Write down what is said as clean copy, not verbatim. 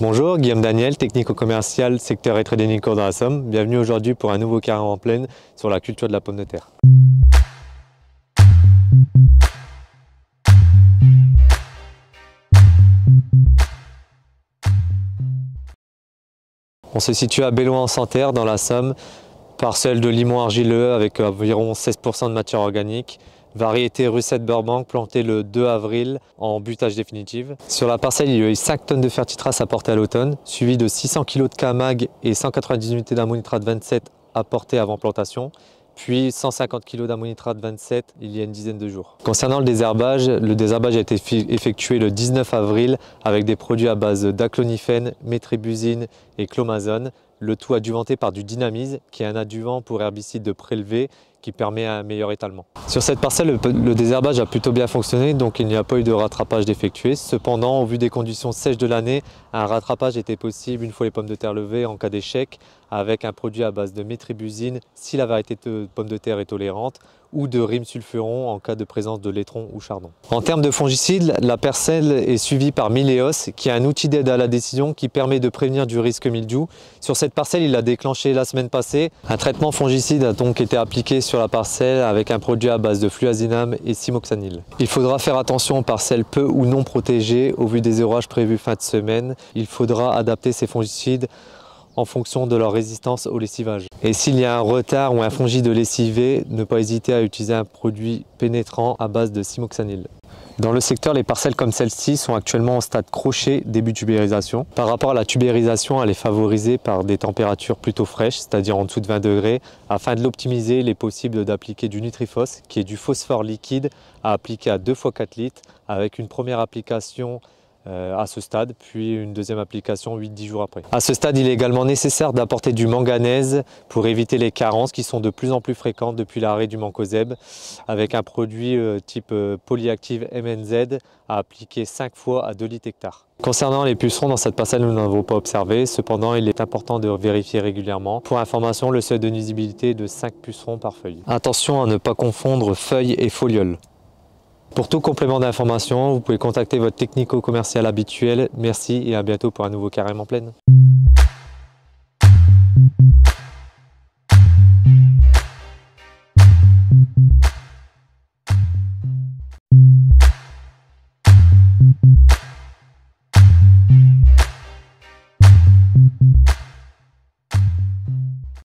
Bonjour, Guillaume Daniel, technico-commercial, secteur et trading cours dans la Somme. Bienvenue aujourd'hui pour un nouveau carré en plaine sur la culture de la pomme de terre. On se situe à Belloin-en-Santerre dans la Somme, parcelle de limon argileux avec environ 16% de matière organique. Variété Russette Burbank, plantée le 2 avril en butage définitif. Sur la parcelle, il y a eu 5 tonnes de fertitrace apportées à l'automne, suivi de 600 kg de Camag et 198 unités d'ammonitrate 27 apportées avant plantation, puis 150 kg d'ammonitrate 27 il y a une dizaine de jours. Concernant le désherbage a été effectué le 19 avril avec des produits à base d'aclonifène, métribuzine et clomazone, le tout adjuvanté par du Dynamize, qui est un adjuvant pour herbicide de prélevé qui permet un meilleur étalement. Sur cette parcelle, le désherbage a plutôt bien fonctionné, donc il n'y a pas eu de rattrapage d'effectuer. Cependant, au vu des conditions sèches de l'année, un rattrapage était possible une fois les pommes de terre levées en cas d'échec, avec un produit à base de métribuzine si la variété de pommes de terre est tolérante, ou de rimsulfuron en cas de présence de laitron ou chardon. En termes de fongicides, la parcelle est suivie par Mileos, qui est un outil d'aide à la décision qui permet de prévenir du risque mildiou. Sur cette parcelle, il a déclenché la semaine passée. Un traitement fongicide a donc été appliqué sur la parcelle avec un produit à base de fluazinam et simoxanil. Il faudra faire attention aux parcelles peu ou non protégées au vu des orages prévus fin de semaine. Il faudra adapter ces fongicides en fonction de leur résistance au lessivage. Et s'il y a un retard ou un fongicide de lessivé, ne pas hésiter à utiliser un produit pénétrant à base de simoxanil. Dans le secteur, les parcelles comme celle-ci sont actuellement en stade crochet, début tubérisation. Par rapport à la tubérisation, elle est favorisée par des températures plutôt fraîches, c'est-à-dire en dessous de 20 degrés. Afin de l'optimiser, il est possible d'appliquer du Nutrifos, qui est du phosphore liquide à appliquer à 2 fois 4 litres, avec une première application à ce stade, puis une deuxième application 8-10 jours après. À ce stade, il est également nécessaire d'apporter du manganèse pour éviter les carences qui sont de plus en plus fréquentes depuis l'arrêt du mancozeb, avec un produit type polyactive MNZ à appliquer 5 fois à 2 litres hectare. Concernant les pucerons, dans cette parcelle, nous n'avons pas observé. Cependant, il est important de vérifier régulièrement. Pour information, le seuil de nuisibilité est de 5 pucerons par feuille. Attention à ne pas confondre feuilles et folioles. Pour tout complément d'information, vous pouvez contacter votre technico-commercial habituel. Merci et à bientôt pour un nouveau carré en plaine.